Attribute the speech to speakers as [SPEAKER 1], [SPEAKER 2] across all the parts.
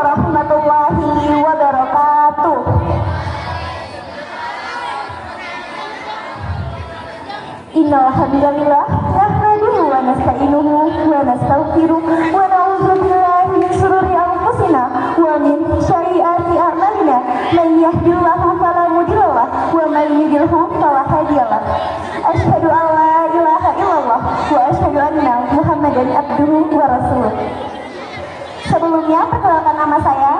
[SPEAKER 1] warahmatullahi wabarakatuh. Innal hamdalillah nahmaduhu wa nasta'inuhu wa nastaghfiruh wa na'udzu billahi min shururi anfusina wa min sayyiati a'malina. Man yahdihillahu fala mudhillalah wa man yudhlilhu fala hadiyalah. Asyhadu an la ilaha illallah wa asyhadu anna Muhammadan abduhu wa rasuluh. Sebelumnya, perkenalkan nama saya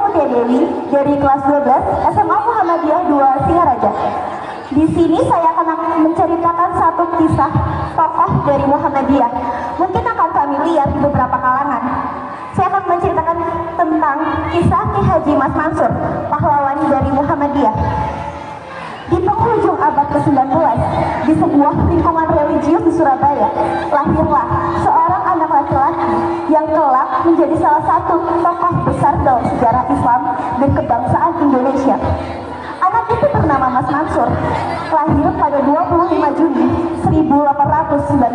[SPEAKER 1] Mutia Dewi dari kelas 12 SMA Muhammadiyah 2 Singaraja. Di sini saya akan menceritakan satu kisah tokoh dari Muhammadiyah. Mungkin akan familiar di beberapa kalangan. Saya akan menceritakan tentang kisah Ki Haji Mas Mansur, pahlawan dari Muhammadiyah. Di penghujung abad ke-19, di sebuah lingkungan religius di Surabaya, lahirlah seorang anak laki-laki yang kelak menjadi salah satu tokoh besar dalam sejarah Islam dan kebangsaan Indonesia. Anak itu bernama Mas Mansur, lahir pada 25 Juni 1896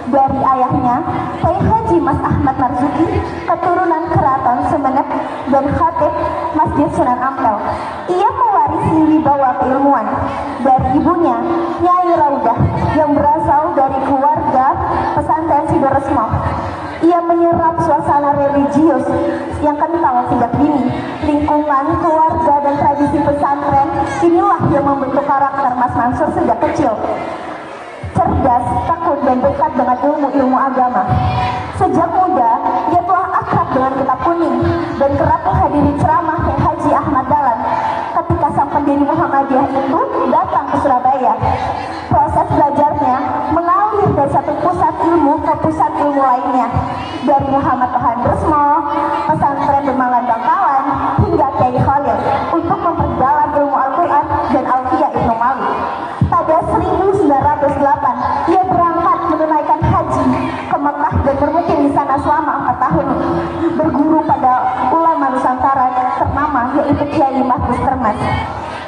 [SPEAKER 1] dari ayahnya, Kiai Haji Mas Ahmad Marzuki, keturunan Keraton Sumeneb dan khatib Masjid Sunan Ampel. Ia mewarisi wibawa keilmuan dari ibunya, Nyai Raudah, yang berasal dari keluarga pesantren Sidoresmo. Ia menyerap suasana religius yang kental sejak dini. Lingkungan, keluarga, dan tradisi pesantren inilah yang membentuk karakter Mas Mansur sejak kecil. Cerdas, takut, dan dekat dengan ilmu agama. Sejak muda, ia telah akrab dengan kitab kuning dan kerap menghadiri ceramah Kiai Haji Ahmad Dahlan ketika sang pendiri Muhammadiyah itu datang ke Surabaya. Proses belajarnya mengalir dari satu pusat ilmu ke pusat ilmu lainnya, dari Muhammad Tohan Resmo, pesantren Demalan Bangkalan, hingga Kiai Khalil untuk memperdalam ilmu Al-Quran dan Alfiyah Ibnu Malik. Pada 1908, ia berangkat menunaikan haji ke Mekah dan bermukim di sana selama 4 tahun, berguru pada ulama Nusantara ternama yaitu Kiai Mahfuz Termas.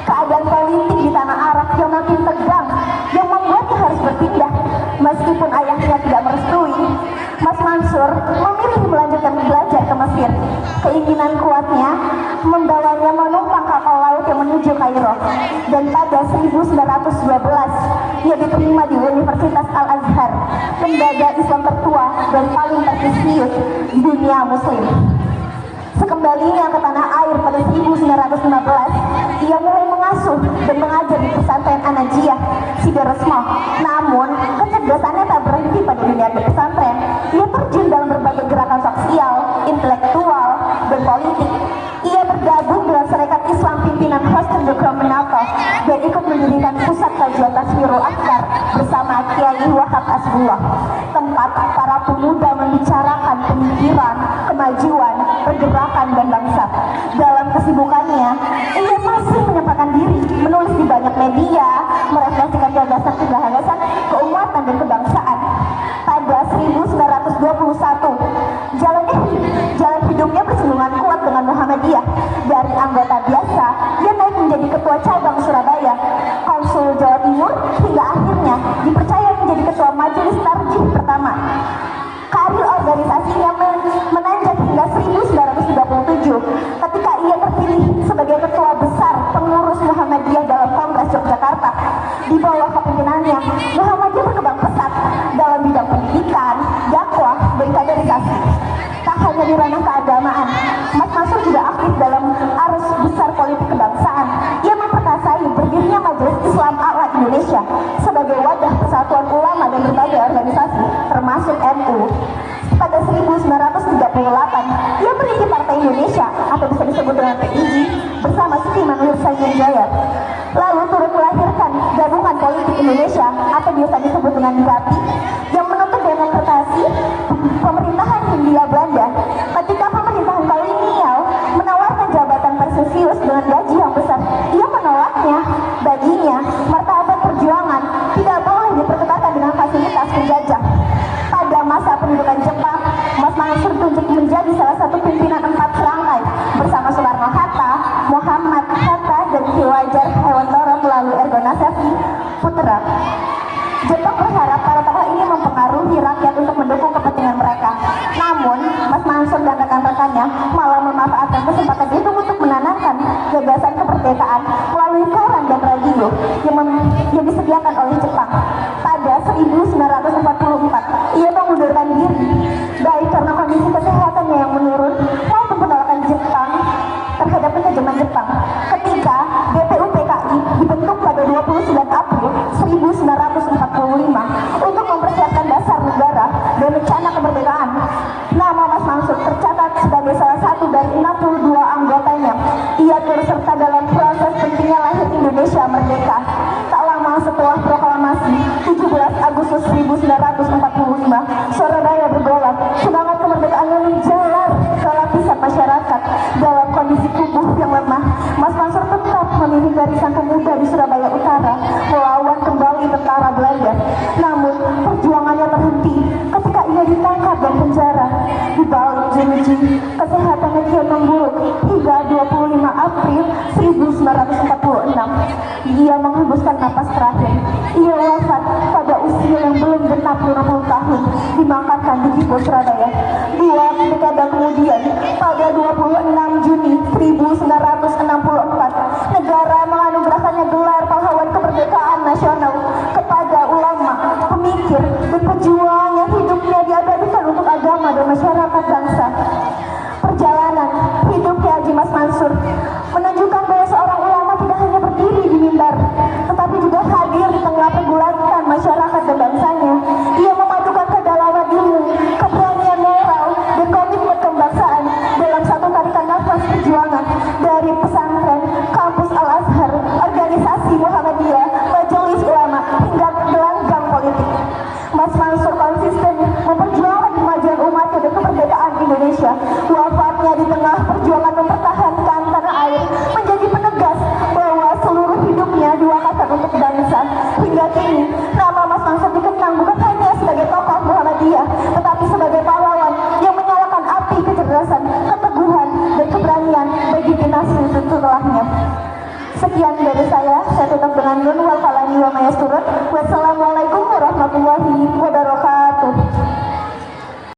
[SPEAKER 1] Keadaan politik di tanah Arab yang makin tegang yang membuatnya harus berpindah. Meskipun ayahnya tidak merestui, Mas Mansur memilih melanjutkan belajar ke Mesir. Keinginan kuatnya membawanya menumpang kapal laut yang menuju Kairo. Dan pada 1912, ia diterima di Universitas Al-Azhar, lembaga Islam tertua dan paling prestisius di dunia Muslim. Sekembalinya ke tanah air pada 1915, ia mulai mengasuh dan mengajar di pesantren An-Najiyah Sidoresmo. Namun, kecerdasannya tak berhenti pada dunia pesantren. Ia terjun dalam berbagai gerakan sosial, intelektual, dan politik. Ia bergabung dengan Serikat Islam Pimpinan Hosn Dokuminato dan ikut mendirikan pusat kajian Taswirul Afkar bersama Kiai Wahab Asbullah, tempat para pemuda membicarakan pemikiran, kemajuan, pergerakan, dan bangsa. Dalam kesibukannya, ia masih menyempatkan diri menulis di banyak media, merefleksikan gagasan-gagasan keumatan dan kebangsaan. Pada 1921, jalan hidupnya bersinggungan kuat dengan Muhammadiyah. Dari anggota biasa, dia naik menjadi ketua cabang Surabaya, konsul Jawa Timur, hingga akhirnya dipercaya menjadi ketua majelis tarjih pertama. Karir organisasinya menanjak hingga 1937 ketika ia terpilih sebagai ketua besar pengurus Muhammadiyah dalam Kongres Yogyakarta. Di bawah kepemimpinannya, Muhammadiyah berkembang pesat dalam bidang pendidikan, dakwah, dan kaderisasi. Tak hanya di ranah keagamaan, Mas Mansur juga aktif dalam arus besar politik kebangsaan. Ia memperkasai berdirinya Majelis Islam A'la Indonesia sebagai wadah persatuan ulama dan berbagai organisasi, termasuk NU. Pada 1938, ia berdiri Partai Indonesia atau bisa disebut dengan PII bersama Sudirman Nursainjaya. Lalu turut melahirkan Gabungan Politik Indonesia atau biasa disebut dengan GAPI yang menuntut demokrasi pemerintahan Hindia Belanda. Ketika pemerintahan kolonial menawarkan jabatan prestisius dengan gaji yang besar, ia menolaknya. Baginya, martabat perjuangan tidak boleh dipertukarkan dengan fasilitas penjajah. Pada masa pendudukan Jepang, Mas Mansur tunjuk menjadi salah satu pimpinan 4 serangkai bersama Soekarno-Hatta, kehidupannya, malah memanfaatkan kesempatan itu untuk menanamkan gagasan kemerdekaan melalui koran dan radio yang disediakan oleh Jepang. Pada 1944, ia mengundurkan diri, baik karena kondisi kesehatannya yang menurun maupun penolakan Jepang terhadap penjajahan Jepang. Ketika BPUPKI dibentuk pada 29 April 1945 untuk mempersiapkan dasar negara dan rencana kemerdekaan, nama Mas Mansur tercatat sebagai salah satu dari 62 anggotanya. Ia turut serta dalam proses pentingnya lahir Indonesia merdeka. Tak lama setelah proklamasi 17 Agustus 1945, Surabaya bergolak, semangat kemerdekaan yang menjalar ke lapisan masyarakat. Dalam kondisi tubuh yang lemah, Mas Mansur tetap memilih barisan pemuda di Surabaya Utara melawan kembali tentara Belanda. Namun perjuangannya terhenti ketika ia ditangkap dan penjara. Di balik jeruji, kesehatannya kian memburuk hingga 25 April 1946 ia menghembuskan napas terakhir. Ia wafat pada usia yang belum genap 20 tahun dimakamkan di Cibubur, Surabaya. 2 dekade kemudian, pada 26 Juni 1964, negara menganugerahkannya gelar pahlawan kemerdekaan nasional kepada ulama, pemikir, dan pejuang yang hidupnya diabadikan untuk agama dan masyarakat bangsa. Perjalanan hidup Ki Haji Mas Mansur menunjukkan bahwa seorang ulama tidak hanya berdiri di mimbar, tetapi juga hadir di tengah pergulatan masyarakat dan bangsanya. Ia memadukan kedalaman ilmu, keberanian moral, dan komitmen kebangsaan dalam satu tarikan nafas perjuangan dari pesantren, kampus Al-Azhar, organisasi Muhammadiyah, majelis ulama, hingga gelanggang politik. Mas Mansur konsisten memperjuangkan kemajuan umatnya dan kemerdekaan Indonesia. Wafatnya di tengah perjuangan mempertahankan tanah air menjadi penegas bahwa seluruh hidupnya diwakafkan untuk bangsa. Hingga kini, nama Mas Mansur dikenang bukan hanya sebagai tokoh Muhammadiyah, tetapi sebagai pahlawan yang menyalakan api kecerdasan, keteguhan, dan keberanian bagi dinasti setelahnya. Sekian dari saya tutup dengan nun wal falani wa mayasturun. Wassalamualaikum warahmatullahi wabarakatuh.